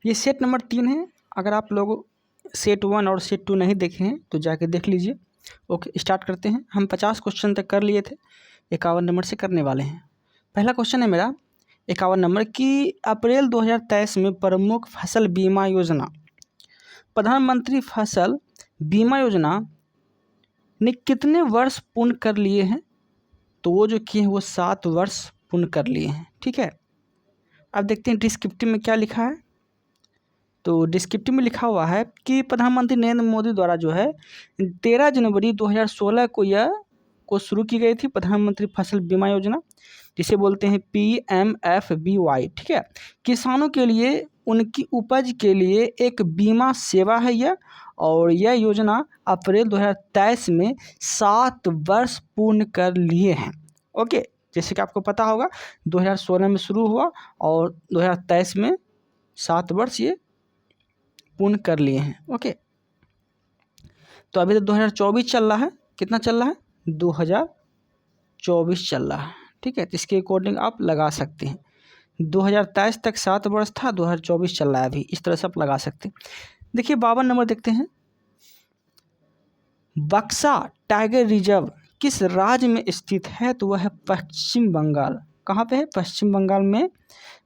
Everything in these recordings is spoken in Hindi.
ये सेट नंबर 3 है। अगर आप लोग सेट 1 और सेट 2 नहीं देखे हैं तो जाके देख लीजिए। ओके, स्टार्ट करते हैं। हम 50 क्वेश्चन तक कर लिए थे, 51 नंबर से करने वाले हैं। पहला क्वेश्चन है मेरा 51 नंबर की अप्रैल 2023 में प्रमुख फसल बीमा योजना, प्रधानमंत्री फसल बीमा योजना ने कितने वर्ष पूर्ण कर लिए हैं? तो वो जो किए हैं वो 7 वर्ष पूर्ण कर लिए हैं। ठीक है, अब देखते हैं डिस्क्रिप्टिव में क्या लिखा है। तो डिस्क्रिप्टिव में लिखा हुआ है कि प्रधानमंत्री नरेंद्र मोदी द्वारा जो है 13 जनवरी 2016 को शुरू की गई थी प्रधानमंत्री फसल बीमा योजना, जिसे बोलते हैं PMFBY। ठीक है, किसानों के लिए उनकी उपज के लिए एक बीमा सेवा है यह, और यह योजना अप्रैल 2023 में 7 वर्ष पूर्ण कर लिए हैं। ओके, जैसे कि आपको पता होगा 2016 में शुरू हुआ और 2023 में 7 वर्ष ये पूर्ण कर लिए हैं। ओके, तो अभी तो 2024 चल रहा है। कितना चल रहा है? 2024 चल रहा है। ठीक है, तो इसके अकॉर्डिंग आप लगा सकते हैं। 2023 तक 7 वर्ष था, 2024 चल रहा है अभी, इस तरह से आप लगा सकते हैं। देखिए 52 नंबर देखते हैं। बक्सा टाइगर रिजर्व किस राज्य में स्थित है? तो वह है पश्चिम बंगाल। कहाँ पे है? पश्चिम बंगाल में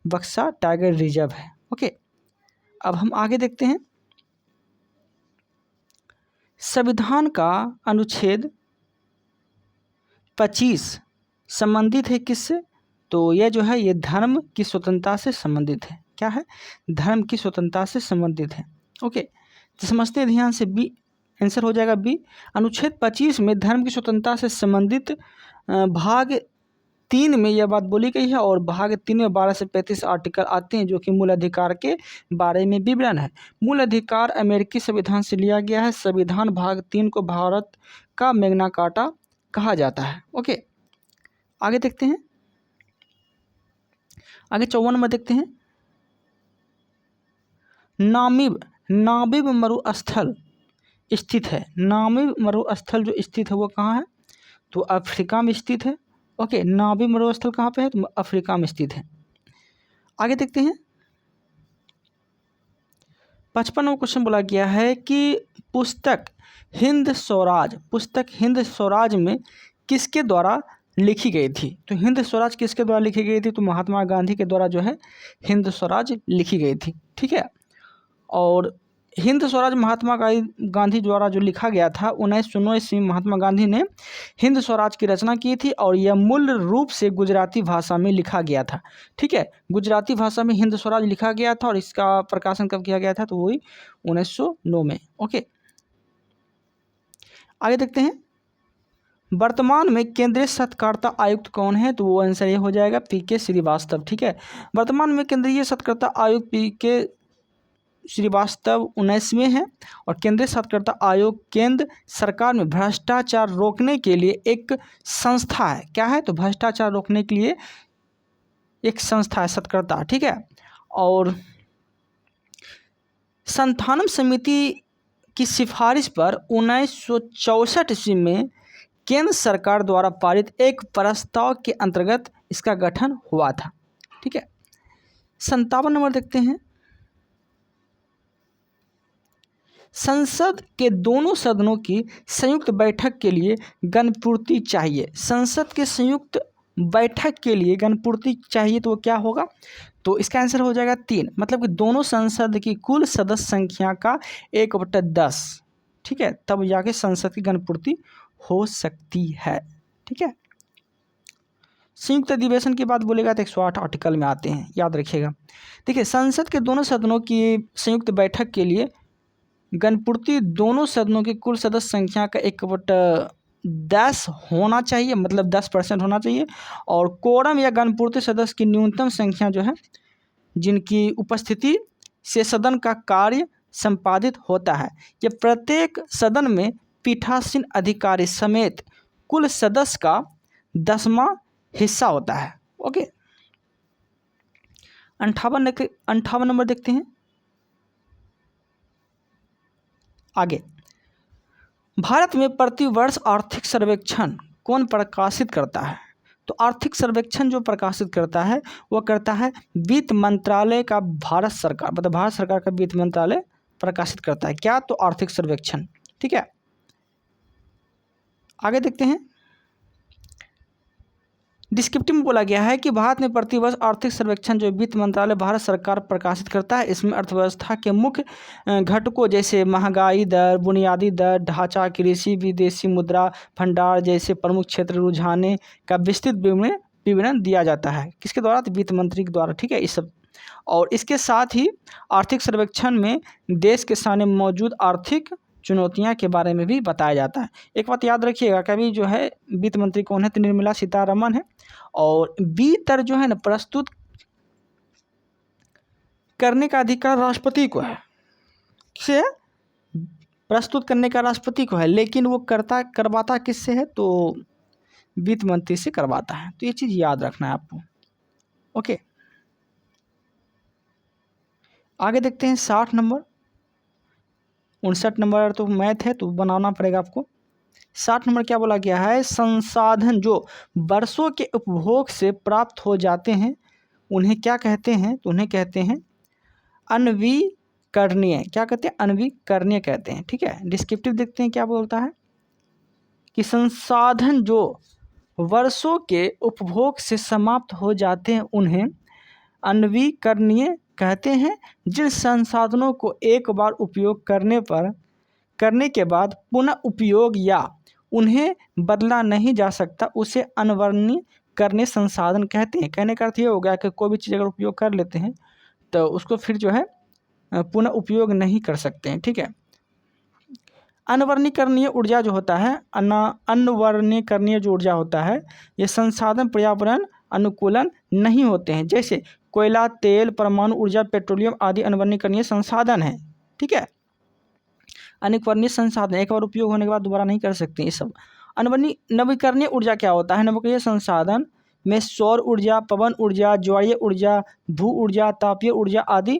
बक्सा टाइगर रिजर्व है। ओके, अब हम आगे देखते हैं। संविधान का अनुच्छेद 25 संबंधित है किससे? तो यह जो है ये धर्म की स्वतंत्रता से संबंधित है। क्या है? धर्म की स्वतंत्रता से संबंधित है। ओके, तो समझते हैं ध्यान से। बी आंसर हो जाएगा बी। अनुच्छेद 25 में धर्म की स्वतंत्रता से संबंधित भाग 3 में यह बात बोली गई है, और भाग 3 में 12 से 35 आर्टिकल आते हैं जो कि मूल अधिकार के बारे में विवरण है। मूल अधिकार अमेरिकी संविधान से लिया गया है। संविधान भाग 3 को भारत का मैग्ना कार्टा कहा जाता है। ओके, आगे देखते हैं। आगे 54 नंबर देखते हैं। नामिब मरुस्थल स्थित है। नामिब मरुस्थल जो स्थित है वो कहाँ है? तो अफ्रीका में स्थित है। ओके, नामिब मरुस्थल कहाँ पे है? तो अफ्रीका में स्थित है। आगे देखते हैं। 55वां क्वेश्चन बोला गया है कि पुस्तक हिंद स्वराज में किसके द्वारा लिखी गई थी? तो हिंद स्वराज किसके द्वारा लिखी गई थी? तो महात्मा गांधी के द्वारा जो है हिंद स्वराज लिखी गई थी। ठीक है, और हिंद स्वराज महात्मा गांधी द्वारा जो लिखा गया था 1919 ईस्वी में महात्मा गांधी ने हिंद स्वराज की रचना की थी, और यह मूल रूप से गुजराती भाषा में लिखा गया था। ठीक है, गुजराती भाषा में हिंद स्वराज लिखा गया था, और इसका प्रकाशन कब किया गया था? तो वही 1909 में। ओके, आगे देखते हैं। वर्तमान में केंद्रीय सत्कर्ता आयुक्त कौन है? तो वो आंसर ये हो जाएगा PK श्रीवास्तव। ठीक है, वर्तमान में केंद्रीय सत्कर्ता आयुक्त PK श्रीवास्तव 19वें हैं, और केंद्रीय सत्कर्ता आयोग केंद्र सरकार में भ्रष्टाचार रोकने के लिए एक संस्था है। क्या है? तो भ्रष्टाचार रोकने के लिए एक संस्था है सत्कर्ता। ठीक है, और संथानम समिति की सिफारिश पर 1964 ईस्वी में केंद्र सरकार द्वारा पारित एक प्रस्ताव के अंतर्गत इसका गठन हुआ था। ठीक है, 57 नंबर देखते हैं। संसद के दोनों सदनों की संयुक्त बैठक के लिए गणपूर्ति चाहिए। संसद के संयुक्त बैठक के लिए गणपूर्ति चाहिए, तो वो क्या होगा? तो इसका आंसर हो जाएगा 3। मतलब कि दोनों संसद की कुल सदस्य संख्या का 1/10। ठीक है, तब जाके संसद की गणपूर्ति हो सकती है। ठीक है, संयुक्त अधिवेशन की बात बोलेगा तो 108 आर्टिकल में आते हैं, याद रखिएगा। देखिए, संसद के दोनों सदनों की संयुक्त बैठक के लिए गणपूर्ति दोनों सदनों की कुल सदस्य संख्या का 1/10 होना चाहिए, मतलब 10% होना चाहिए। और कोरम या गणपूर्ति सदस्य की न्यूनतम संख्या जो है जिनकी उपस्थिति से सदन का कार्य संपादित होता है, ये प्रत्येक सदन में पीठासीन अधिकारी समेत कुल सदस्य का 10वां हिस्सा होता है। ओके, 58 नंबर देखते हैं। आगे, भारत में प्रतिवर्ष आर्थिक सर्वेक्षण कौन प्रकाशित करता है? तो आर्थिक सर्वेक्षण जो प्रकाशित करता है वो करता है वित्त मंत्रालय का, भारत सरकार, मतलब भारत सरकार का वित्त मंत्रालय प्रकाशित करता है क्या, तो आर्थिक सर्वेक्षण। ठीक है, आगे देखते हैं। डिस्क्रिप्टिव में बोला गया है कि भारत में प्रतिवर्ष आर्थिक सर्वेक्षण जो वित्त मंत्रालय भारत सरकार प्रकाशित करता है, इसमें अर्थव्यवस्था के मुख्य घटकों जैसे महंगाई दर, बुनियादी दर, ढांचा, कृषि, विदेशी मुद्रा भंडार जैसे प्रमुख क्षेत्र रुझाने का विस्तृत विवरण दिया जाता है। किसके द्वारा, तो वित्त मंत्री के द्वारा। ठीक है, इस सब, और इसके साथ ही आर्थिक सर्वेक्षण में देश के सामने मौजूद आर्थिक चुनौतियां के बारे में भी बताया जाता है। एक बात याद रखिएगा, कभी जो है वित्त मंत्री कौन है, तो निर्मला सीतारमण है, और वित्त जो है ना प्रस्तुत करने का अधिकार राष्ट्रपति को है। किसे, प्रस्तुत करने का राष्ट्रपति को है, लेकिन वो करवाता किससे है, तो वित्त मंत्री से करवाता है। तो ये चीज़ याद रखना है आपको। ओके, आगे देखते हैं 60 नंबर। 59 नंबर तो मैथ है तो बनाना पड़ेगा आपको। 60 नंबर क्या बोला गया है, संसाधन जो वर्षों के उपभोग से प्राप्त हो जाते हैं उन्हें क्या कहते हैं, तो उन्हें कहते हैं अनवीकरणीय। क्या कहते हैं, अनवीकरणीय कहते हैं। ठीक है, डिस्क्रिप्टिव देखते हैं क्या बोलता है कि संसाधन जो वर्षों के उपभोग से समाप्त हो जाते हैं उन्हें अनवीकरणीय कहते हैं। जिन संसाधनों को एक बार उपयोग करने के बाद पुनः उपयोग या उन्हें बदला नहीं जा सकता उसे अनवर्णीकरणीय संसाधन कहते हैं। कहने का अर्थ ये हो गया कि कोई भी चीज़ अगर उपयोग कर लेते हैं तो उसको फिर जो है पुनः उपयोग नहीं कर सकते हैं। ठीक है, अनवर्णीकरणीय ऊर्जा जो होता है, अनवर्णीकरणीय जो ऊर्जा होता है, ये संसाधन पर्यावरण अनुकूलन नहीं होते हैं। जैसे कोयला, तेल, परमाणु ऊर्जा, पेट्रोलियम आदि अनवर्णीकरणीय संसाधन है। ठीक है, अनवर्णीय संसाधन एक बार उपयोग होने के बाद दोबारा नहीं कर सकते ये सब। नवीकरणीय ऊर्जा क्या होता है, नवीकरणीय संसाधन में सौर ऊर्जा, पवन ऊर्जा, ज्वारीय ऊर्जा, भू ऊर्जा, तापीय ऊर्जा आदि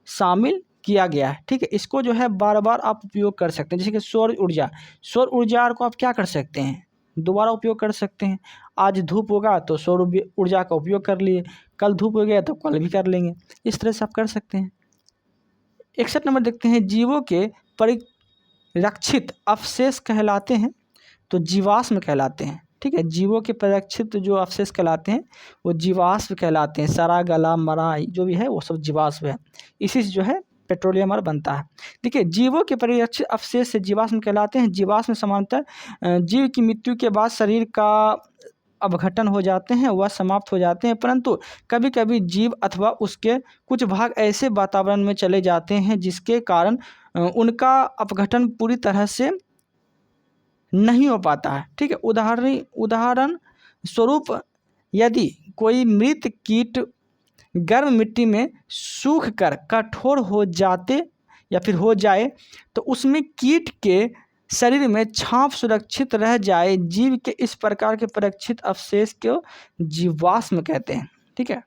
शामिल किया गया है। ठीक है, इसको जो है बार बार आप उपयोग कर सकते हैं। जैसे कि सौर ऊर्जा को आप क्या कर सकते हैं, दोबारा उपयोग कर सकते हैं। आज धूप होगा तो सौर ऊर्जा का उपयोग कर लिए, कल धूप हो गया तो कल भी कर लेंगे, इस तरह से आप कर सकते हैं। 61 नंबर देखते हैं, जीवों के परिरक्षित अवशेष कहलाते हैं, तो जीवाश्म कहलाते हैं। ठीक है, जीवों के परिरक्षित जो अवशेष कहलाते हैं वो जीवाश्म कहलाते हैं। सड़ा, गला, मरा जो भी है वो सब जीवाश्म है। इसी से जो है पेट्रोलियम और बनता है। देखिए, जीवों के परिरक्षित अवशेष से जीवाश्म कहलाते हैं। जीवाश्म समानतः जीव की मृत्यु के बाद शरीर का अपघटन हो जाते हैं, वह समाप्त हो जाते हैं, परंतु कभी कभी जीव अथवा उसके कुछ भाग ऐसे वातावरण में चले जाते हैं जिसके कारण उनका अपघटन पूरी तरह से नहीं हो पाता है। ठीक है, उदाहरण स्वरूप यदि कोई मृत कीट गर्म मिट्टी में सूख कर कठोर हो जाते या फिर हो जाए तो उसमें कीट के शरीर में छाप सुरक्षित रह जाए। जीव के इस प्रकार के परिरक्षित अवशेष को जीवाश्म कहते हैं। ठीक है,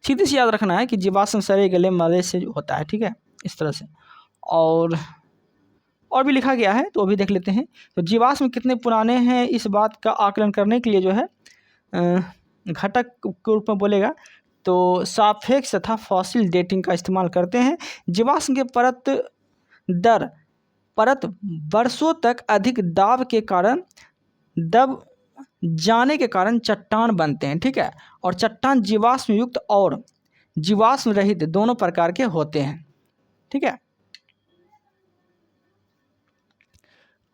सीधे से याद रखना है कि जीवाश्म सड़े गले मरे से होता है। ठीक है, इस तरह से और भी लिखा गया है तो अभी देख लेते हैं। तो जीवाश्म कितने पुराने हैं इस बात का आकलन करने के लिए जो है घटक के रूप में बोलेगा तो सापेक्ष तथा फॉसिल डेटिंग का इस्तेमाल करते हैं। जीवाश्म के परत वर्षों तक अधिक दाब के कारण दब जाने के कारण चट्टान बनते हैं। ठीक है, और चट्टान जीवाश्म युक्त और जीवाश्म रहित दोनों प्रकार के होते हैं। ठीक है,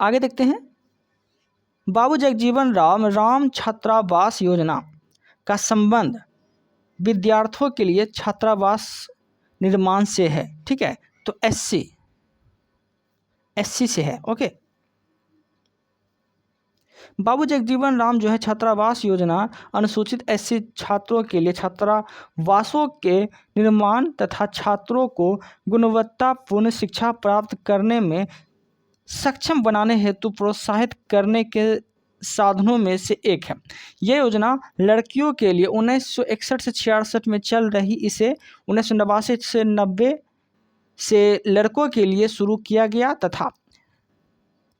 आगे देखते हैं। बाबू जगजीवन राम छात्रावास योजना का संबंध विद्यार्थियों के लिए छात्रावास निर्माण से है। ठीक है, तो एससी से है। ओके, बाबू जगजीवन राम जो है छात्रावास योजना अनुसूचित एससी छात्रों के लिए छात्रावासों के निर्माण तथा छात्रों को गुणवत्तापूर्ण शिक्षा प्राप्त करने में सक्षम बनाने हेतु प्रोत्साहित करने के साधनों में से एक है। यह योजना लड़कियों के लिए 1961 से 66 में चल रही, इसे 1989 से 90 से लड़कों के लिए शुरू किया गया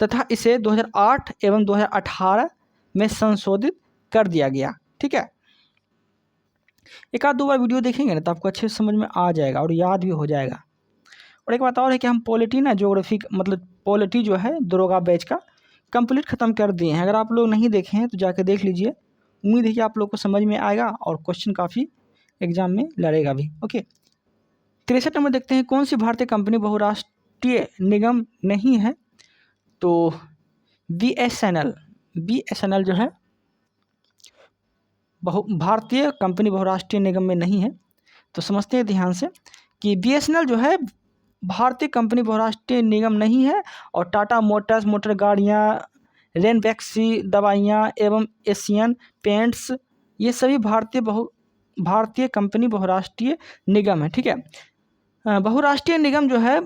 तथा इसे 2008 एवं 2018 में संशोधित कर दिया गया। ठीक है, एक आध दो बार वीडियो देखेंगे ना तो आपको अच्छे से समझ में आ जाएगा और याद भी हो जाएगा। और एक बात और है कि हम पॉलिटी ना ज्योग्राफी मतलब पॉलिटी जो है दरोगा बैच का कंप्लीट ख़त्म कर दिए हैं। अगर आप लोग नहीं देखे हैं तो जाके देख लीजिए। उम्मीद है कि आप लोग को समझ में आएगा और क्वेश्चन काफ़ी एग्जाम में लड़ेगा भी। ओके, 63 नंबर देखते हैं, कौन सी भारतीय कंपनी बहुराष्ट्रीय निगम नहीं है? तो BSNL जो है भारतीय कंपनी बहुराष्ट्रीय निगम में नहीं है। तो समझते हैं ध्यान से कि BSNL जो है भारतीय कंपनी बहुराष्ट्रीय निगम नहीं है और टाटा मोटर्स मोटर गाड़ियाँ, रेनबैक्सी दवाइयाँ एवं एशियन पेंट्स ये सभी भारतीय कंपनी बहुराष्ट्रीय निगम है। ठीक है, बहुराष्ट्रीय निगम जो है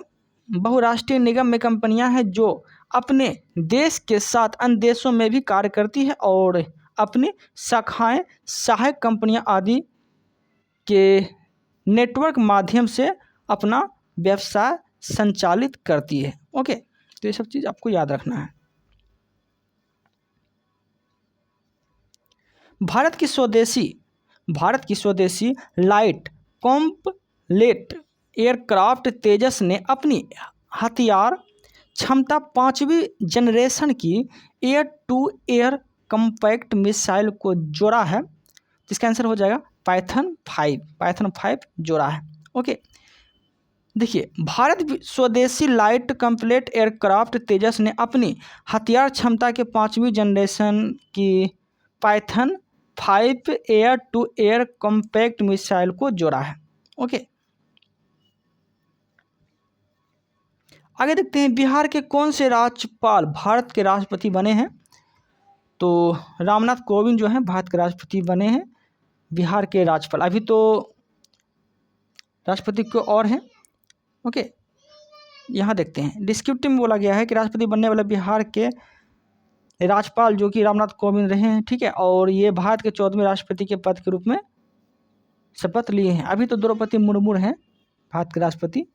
बहुराष्ट्रीय निगम में कंपनियां हैं जो अपने देश के साथ अन्य देशों में भी कार्य करती है और अपनी शाखाएं सहायक कंपनियां आदि के नेटवर्क माध्यम से अपना व्यवसाय संचालित करती है। ओके, तो ये सब चीज़ आपको याद रखना है। भारत की स्वदेशी लाइट कॉम्प्लेट एयरक्राफ्ट तेजस ने अपनी हथियार क्षमता 5वीं जनरेशन की air to air compact missile को जोड़ा है। इसका आंसर हो जाएगा पाइथन 5 जोड़ा है। ओके, देखिए, भारत स्वदेशी लाइट कम्प्लेट एयरक्राफ्ट तेजस ने अपनी हथियार क्षमता के 5वीं जनरेशन की Python 5 air to air compact missile को जोड़ा है। ओके, आगे देखते हैं, बिहार के कौन से राज्यपाल भारत के राष्ट्रपति बने हैं? तो रामनाथ कोविंद जो हैं भारत के राष्ट्रपति बने हैं, बिहार के राज्यपाल। अभी तो राष्ट्रपति को और हैं। ओके, यहाँ देखते हैं, डिस्क्रिप्टिव में बोला गया है कि राष्ट्रपति बनने वाले बिहार के राज्यपाल जो कि रामनाथ कोविंद रहे हैं। ठीक है, और ये भारत के 14वें राष्ट्रपति के पद के रूप में शपथ लिए हैं। अभी तो द्रौपदी मुर्मू हैं भारत के राष्ट्रपति।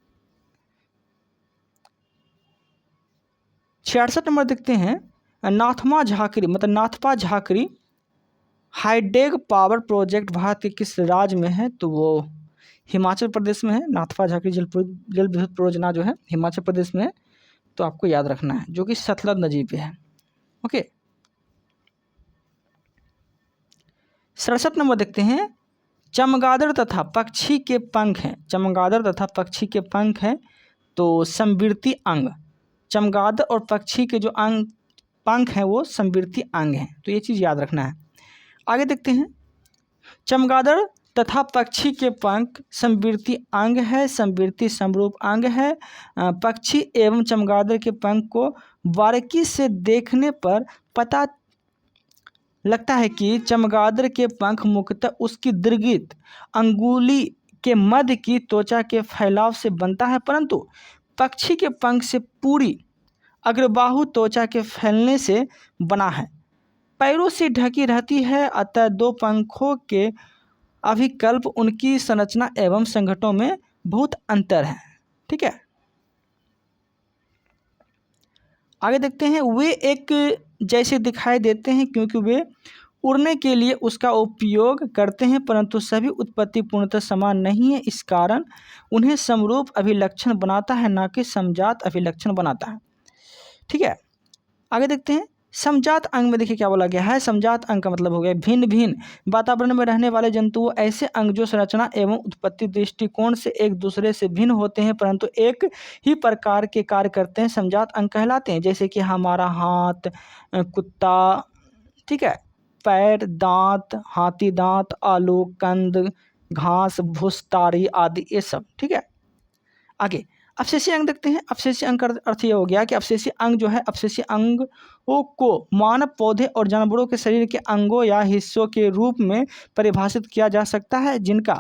66 नंबर देखते हैं, नाथपा झाकरी हाईडेग पावर प्रोजेक्ट भारत के किस राज्य में है? तो वो हिमाचल प्रदेश में है। नाथपा झाकरी जल विद्युत परियोजना जो है हिमाचल प्रदेश में है, तो आपको याद रखना है, जो कि सतलज नदी पे है। ओके, 67 नंबर देखते हैं, चमगादड़ तथा पक्षी के पंख हैं तो समवृत्ति अंग, चमगादड़ और पक्षी के जो पंख हैं वो समवृत्ति अंग हैं, तो ये चीज़ याद रखना है। आगे देखते हैं, चमगादड़ तथा पक्षी के पंख समवृत्ति अंग है, समवृत्ति समरूप अंग है। पक्षी एवं चमगादड़ के पंख को बारीकी से देखने पर पता लगता है कि चमगादड़ के पंख मुख्यतः उसकी दीर्घित अंगुली के मध्य की त्वचा के फैलाव से बनता है, परंतु पक्षी के पंख से पूरी अग्रबाहु त्वचा के फैलने से बना है। पैरों से ढकी रहती है, अतः दो पंखों के अभिकल्प उनकी संरचना एवं संगठनों में बहुत अंतर है। ठीक है, आगे देखते हैं, वे एक जैसे दिखाई देते हैं क्योंकि वे उड़ने के लिए उसका उपयोग करते हैं, परंतु सभी उत्पत्ति पूर्णतः समान नहीं है। इस कारण उन्हें समरूप अभिलक्षण बनाता है, न कि समजात अभिलक्षण बनाता है। ठीक है, आगे देखते हैं, समजात अंग में देखिए क्या बोला गया है। समजात अंग का मतलब हो गया भिन्न भिन्न वातावरण में रहने वाले जंतुओं ऐसे अंग जो संरचना एवं उत्पत्ति दृष्टिकोण से एक दूसरे से भिन्न होते हैं परंतु एक ही प्रकार के कार्य करते हैं, समजात अंग कहलाते हैं। जैसे कि हमारा हाथ, कुत्ता, ठीक है, पैर, दांत, हाथी दांत, आलू, कंद, घास, भूसतारी आदि ये सब। ठीक है, आगे अवशेषीय अंग देखते हैं। अवशेषीय अंग का अर्थ ये हो गया कि अवशेषीय अंग जो है, अवशेषीय अंगों को मानव, पौधे और जानवरों के शरीर के अंगों या हिस्सों के रूप में परिभाषित किया जा सकता है जिनका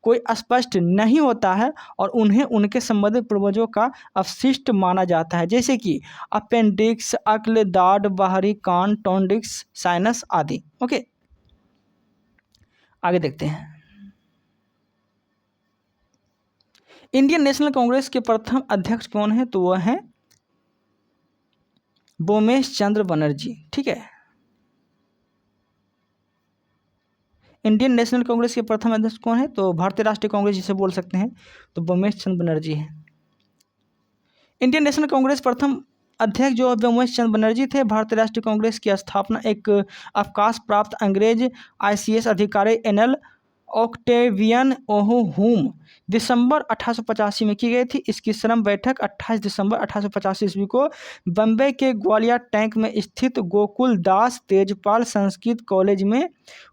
कोई स्पष्ट नहीं होता है और उन्हें उनके संबंधित पूर्वजों का अवशिष्ट माना जाता है, जैसे कि अपेंडिक्स, अक्ल, दाढ़, बाहरी कान, टॉन्डिक्स, साइनस आदि। ओके, आगे देखते हैं, इंडियन नेशनल कांग्रेस के प्रथम अध्यक्ष कौन है? तो वह हैं बोमेश चंद्र बनर्जी। ठीक है, इंडियन नेशनल कांग्रेस के प्रथम अध्यक्ष कौन है? तो भारतीय राष्ट्रीय कांग्रेस जिसे बोल सकते हैं, तो बोमेश चंद्र बनर्जी है। इंडियन नेशनल कांग्रेस प्रथम अध्यक्ष जो बोमेश चंद्र बनर्जी थे। भारतीय राष्ट्रीय कांग्रेस की स्थापना एक अवकाश प्राप्त अंग्रेज ICS अधिकारी एनएल ऑक्टेवियन ओहुम दिसंबर 1885 में की गई थी। इसकी श्रम बैठक 28 दिसंबर 1885 ईस्वी को बम्बई के ग्वालियर टैंक में स्थित गोकुल दास तेजपाल संस्कृत कॉलेज में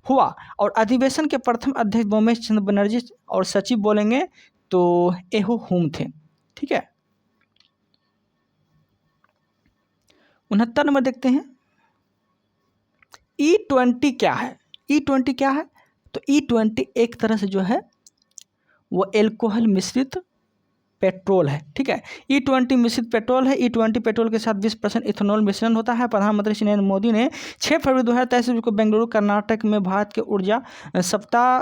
हुआ और अधिवेशन के प्रथम अध्यक्ष बोमेश चंद्र बनर्जी और सचिव बोलेंगे तो ओहुम थे। ठीक है, 69 नंबर देखते हैं। E20 क्या है? E20 क्या है? तो E20 एक तरह से जो है वो एल्कोहल मिश्रित पेट्रोल है। ठीक है, E20 मिश्रित पेट्रोल है। E20 पेट्रोल के साथ 20% इथेनॉल मिश्रण होता है। प्रधानमंत्री श्री नरेंद्र मोदी ने 6 फरवरी 2023 को बेंगलुरु कर्नाटक में भारत के ऊर्जा सप्ताह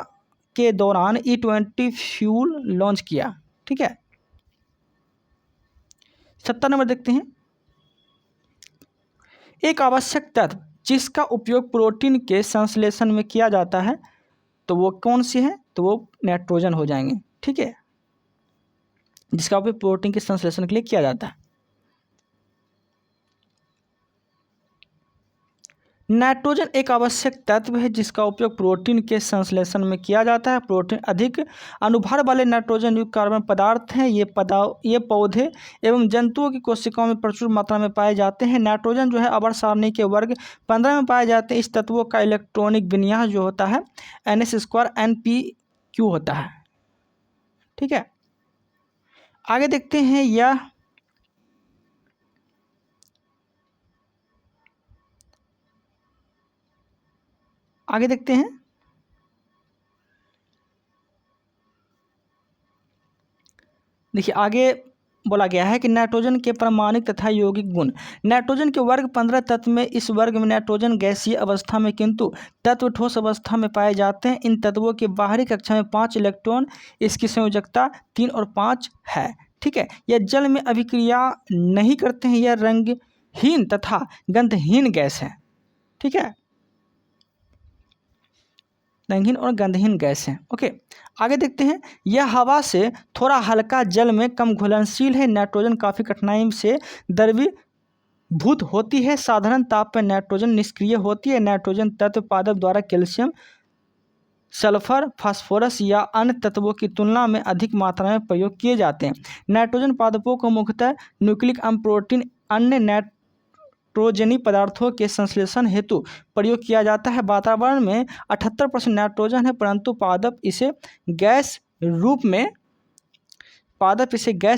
के दौरान E20 फ्यूल लॉन्च किया। ठीक है, 70 नंबर देखते हैं। एक आवश्यक तत्व जिसका उपयोग प्रोटीन के संश्लेषण में किया जाता है तो वो कौन सी है? तो वो नाइट्रोजन हो जाएंगे। ठीक है, जिसका उपयोग प्रोटीन के संश्लेषण के लिए किया जाता है। नाइट्रोजन एक आवश्यक तत्व है जिसका उपयोग प्रोटीन के संश्लेषण में किया जाता है। प्रोटीन अधिक अनुभार वाले नाइट्रोजन युक्त कार्बन पदार्थ हैं। ये पौधे एवं जंतुओं की कोशिकाओं में प्रचुर मात्रा में पाए जाते हैं। नाइट्रोजन जो है आवर्त सारणी के वर्ग 15 में पाए जाते हैं। इस तत्वों का इलेक्ट्रॉनिक विन्यास जो होता है NS² NPQ होता है। ठीक है, आगे देखते हैं। यह आगे देखते हैं। देखिए, आगे बोला गया है कि नाइट्रोजन के परमाणुक तथा यौगिक गुण। नाइट्रोजन के वर्ग 15 तत्व में इस वर्ग में नाइट्रोजन गैसीय अवस्था में किंतु तत्व ठोस अवस्था में पाए जाते हैं। इन तत्वों के बाहरी कक्षा में 5 इलेक्ट्रॉन, इसकी संयोजकता 3 और 5 है। ठीक है, यह जल में अभिक्रिया नहीं करते हैं। यह रंगहीन तथा गंधहीन गैस है। ठीक है, रंगहीन और गंधहीन गैस है। ओके, आगे देखते हैं। यह हवा से थोड़ा हल्का, जल में कम घुलनशील है। नाइट्रोजन काफ़ी कठिनाई से द्रवीभूत होती है। साधारण ताप पर नाइट्रोजन निष्क्रिय होती है। नाइट्रोजन तत्व पादप द्वारा कैल्शियम, सल्फर, फास्फोरस या अन्य तत्वों की तुलना में अधिक मात्रा में प्रयोग किए जाते हैं। नाइट्रोजन पादपों को मुख्यतः न्यूक्लिक अम्ल, प्रोटीन, अन्य नाइट्रोजनी पदार्थों के संश्लेषण हेतु प्रयोग किया जाता है। वातावरण में 78% नाइट्रोजन है, परंतु पादप इसे गैस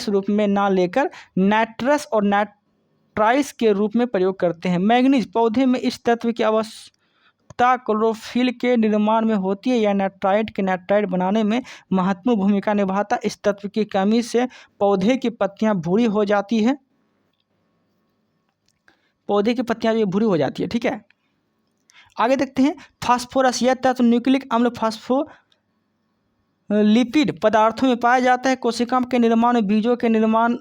रूप में ना लेकर नाइट्रस और नाइट्राइस के रूप में प्रयोग करते हैं। मैंगनीज पौधे में इस तत्व की आवश्यकता क्लोरोफिल के निर्माण में होती है। यह नाइट्राइट के नाइट्राइट बनाने में महत्वपूर्ण भूमिका निभाता है। इस तत्व की कमी से पौधे की पत्तियां भूरी हो जाती है। भूरी हो जाती है। ठीक है, आगे देखते हैं। फास्फोरस, यह तत्व न्यूक्लिक अम्ल, फास्फोलिपिड पदार्थों में पाया जाता है। कोशिका के निर्माण में, बीजों के निर्माण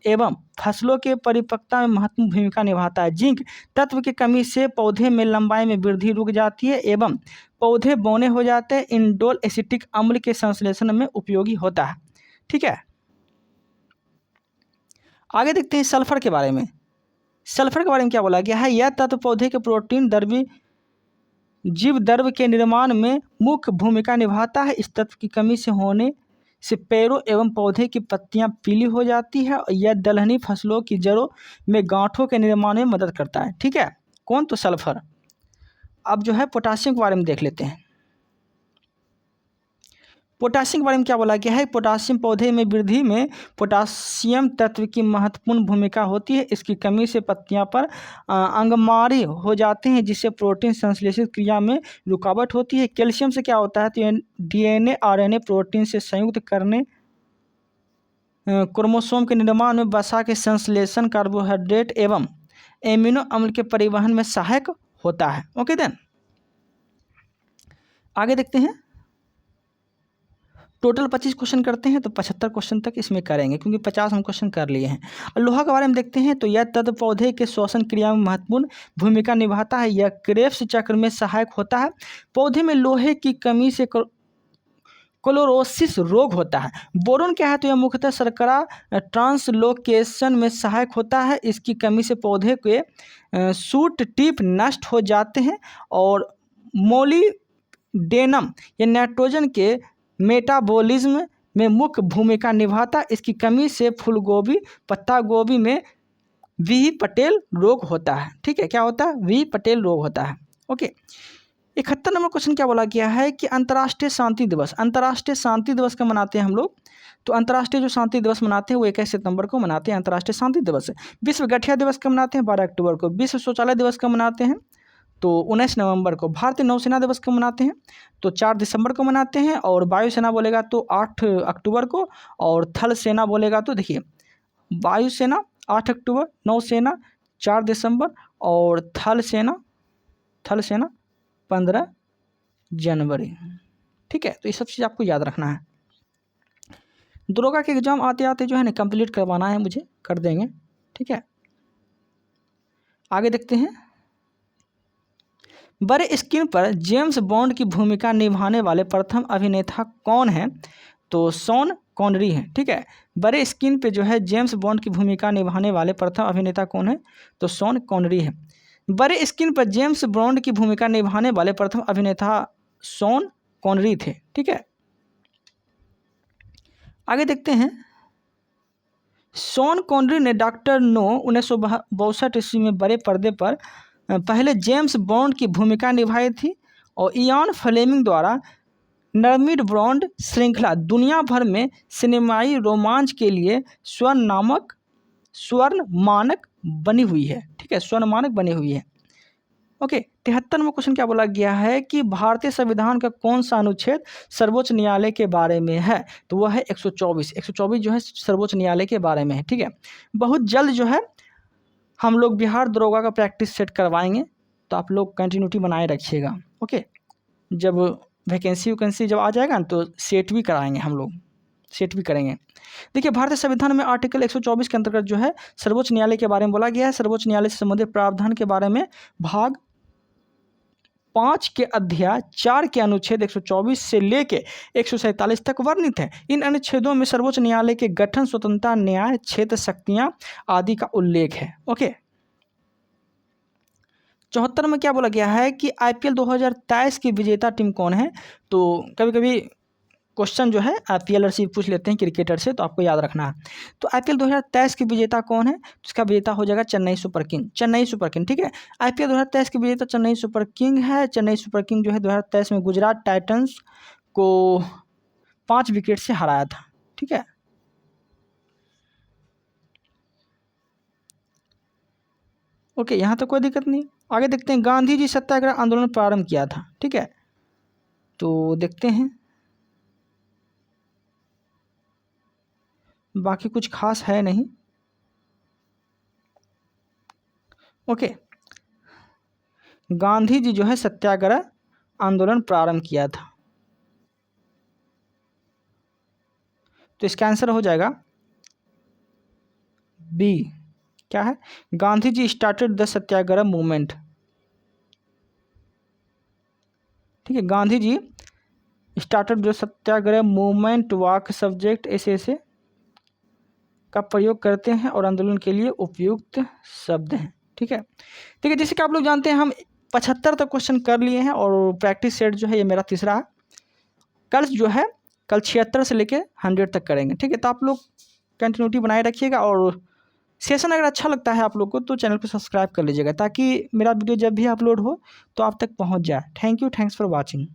एवं फसलों के परिपक्वता में महत्वपूर्ण भूमिका निभाता है। जिंक तत्व की कमी से पौधे में लंबाई में वृद्धि रुक जाती है एवं पौधे बौने हो जाते हैं। इंडोल एसिटिक अम्ल के संश्लेषण में उपयोगी होता है। ठीक है, आगे देखते हैं सल्फर के बारे में। सल्फर के बारे में क्या बोला गया है? यह तत्व पौधे के प्रोटीन जीव द्रव्य के निर्माण में मुख्य भूमिका निभाता है। इस तत्व की कमी से होने से पेड़ों एवं पौधे की पत्तियां पीली हो जाती है। यह दलहनी फसलों की जड़ों में गांठों के निर्माण में मदद करता है। ठीक है, कौन? तो सल्फर। अब जो है पोटासियम के बारे में देख लेते हैं। पोटासियम के बारे में क्या बोला गया है? पोटासियम पौधे में वृद्धि में पोटासियम तत्व की महत्वपूर्ण भूमिका होती है। इसकी कमी से पत्तियां पर अंगमारी हो जाते हैं, जिससे प्रोटीन संश्लेषित क्रिया में रुकावट होती है। कैल्शियम से क्या होता है? तो DNA RNA प्रोटीन से संयुक्त करने, क्रोमोसोम के निर्माण में, वसा के संश्लेषण, कार्बोहाइड्रेट एवं एमिनो अम्ल के परिवहन में सहायक होता है। ओके देन, आगे देखते हैं। टोटल 25 क्वेश्चन करते हैं तो 75 क्वेश्चन तक इसमें करेंगे, क्योंकि 50 हम क्वेश्चन कर लिए हैं। और लोहा के बारे में देखते हैं तो यह तत्व पौधे के श्वसन क्रिया में महत्वपूर्ण भूमिका निभाता है। यह क्रेब्स चक्र में सहायक होता है। पौधे में लोहे की कमी से क्लोरोसिस रोग होता है। बोरोन क्या है, तो यह मुख्यतः शर्करा ट्रांसलोकेशन में सहायक होता है। इसकी कमी से पौधे के सूट टिप नष्ट हो जाते हैं। और मोलिडेनम ये नाइट्रोजन के मेटाबॉलिज्म में मुख्य भूमिका निभाता है। इसकी कमी से फूलगोभी पत्ता गोभी में वी पटेल रोग होता है। ठीक है, क्या होता है, वी पटेल रोग होता है। ओके, 71 नंबर क्वेश्चन क्या बोला गया है कि अंतर्राष्ट्रीय शांति दिवस, अंतर्राष्ट्रीय शांति दिवस का मनाते हैं हम लोग। तो अंतर्राष्ट्रीय जो शांति दिवस मनाते हैं वो 21 सितंबर को मनाते हैं, अंतर्राष्ट्रीय शांति दिवस। विश्व गठिया दिवस का मनाते हैं 12 अक्टूबर को। विश्व शौचालय दिवस का मनाते हैं तो 19 नवंबर को। भारतीय नौसेना दिवस को मनाते हैं तो 4 दिसंबर को मनाते हैं। और वायुसेना बोलेगा तो 8 अक्टूबर को। और थल सेना बोलेगा तो देखिए, वायुसेना 8 अक्टूबर, नौसेना 4 दिसंबर और थल सेना 15 जनवरी। ठीक है, तो ये सब चीज़ आपको याद रखना है। दरोगा के एग्जाम आते आते जो है ना कंप्लीट करवाना है मुझे, कर देंगे। ठीक है, आगे देखते हैं। बड़े स्क्रीन पर जेम्स बॉन्ड की भूमिका निभाने वाले प्रथम अभिनेता कौन है, तो शॉन कॉनरी हैं। ठीक है, बड़े स्क्रीन पे जो है जेम्स बॉन्ड की भूमिका निभाने वाले प्रथम अभिनेता कौन है, तो शॉन कॉनरी है। बड़े स्क्रीन पर जेम्स बॉन्ड की भूमिका निभाने वाले प्रथम अभिनेता शॉन कॉनरी थे। ठीक है, आगे देखते हैं। शॉन कॉनरी ने डॉक्टर नो 1962 ईस्वी में बड़े पर्दे पर पहले जेम्स बॉन्ड की भूमिका निभाई थी। और इयान फ्लेमिंग द्वारा निर्मित बॉन्ड श्रृंखला दुनिया भर में सिनेमाई रोमांच के लिए स्वर्ण मानक बनी हुई है। ठीक है, स्वर्ण मानक बनी हुई है। ओके, 73 में क्वेश्चन क्या बोला गया है कि भारतीय संविधान का कौन सा अनुच्छेद सर्वोच्च न्यायालय के बारे में है, तो वह है 124 जो है सर्वोच्च न्यायालय के बारे में है। ठीक है, बहुत जल्द जो है हम लोग बिहार दरोगा का प्रैक्टिस सेट करवाएंगे, तो आप लोग कंटिन्यूटी बनाए रखिएगा। ओके, जब वैकेंसी जब आ जाएगा ना तो सेट भी कराएंगे, हम लोग सेट भी करेंगे। देखिए, भारतीय संविधान में आर्टिकल 124 के अंतर्गत जो है सर्वोच्च न्यायालय के बारे में बोला गया है। सर्वोच्च न्यायालय से संबंधित प्रावधान के बारे में भाग 5 के अध्याय 4 के अनुच्छेद 124 से लेके 147 तक वर्णित है। इन अनुच्छेदों में सर्वोच्च न्यायालय के गठन, स्वतंत्रता, न्याय, क्षेत्र शक्तियां आदि का उल्लेख है। ओके, 74 में क्या बोला गया है कि IPL 2023 की विजेता टीम कौन है, तो कभी कभी क्वेश्चन जो है IPL से पूछ लेते हैं क्रिकेटर से, तो आपको याद रखना है। तो IPL 2023 की विजेता कौन है, इसका विजेता हो जाएगा चेन्नई सुपर किंग। ठीक है, IPL 2023 की विजेता चेन्नई सुपर किंग है। चेन्नई सुपर किंग जो है 2023 में गुजरात टाइटंस को 5 विकेट से हराया था। ठीक है, ओके, यहाँ तो कोई दिक्कत नहीं। आगे देखते हैं। गांधी जी सत्याग्रह आंदोलन प्रारंभ किया था। ठीक है, तो देखते हैं, बाकी कुछ खास है नहीं। ओके, गांधी जी जो है सत्याग्रह आंदोलन प्रारंभ किया था, तो इसका आंसर हो जाएगा बी। क्या है, Gandhi ji started the satyagraha movement. ठीक है, Gandhi ji started the satyagraha movement वाक सब्जेक्ट ऐसे का प्रयोग करते हैं और आंदोलन के लिए उपयुक्त शब्द हैं। ठीक है, जैसे कि आप लोग जानते हैं हम 75 तक क्वेश्चन कर लिए हैं और प्रैक्टिस सेट जो है ये मेरा तीसरा है। कल 76 से लेके 100 तक करेंगे। ठीक है, तो आप लोग कंटिन्यूटी बनाए रखिएगा और सेशन अगर अच्छा लगता है आप लोग को तो चैनल को सब्सक्राइब कर लीजिएगा, ताकि मेरा वीडियो जब भी अपलोड हो तो आप तक पहुंच जाए। Thank you, thanks for watching.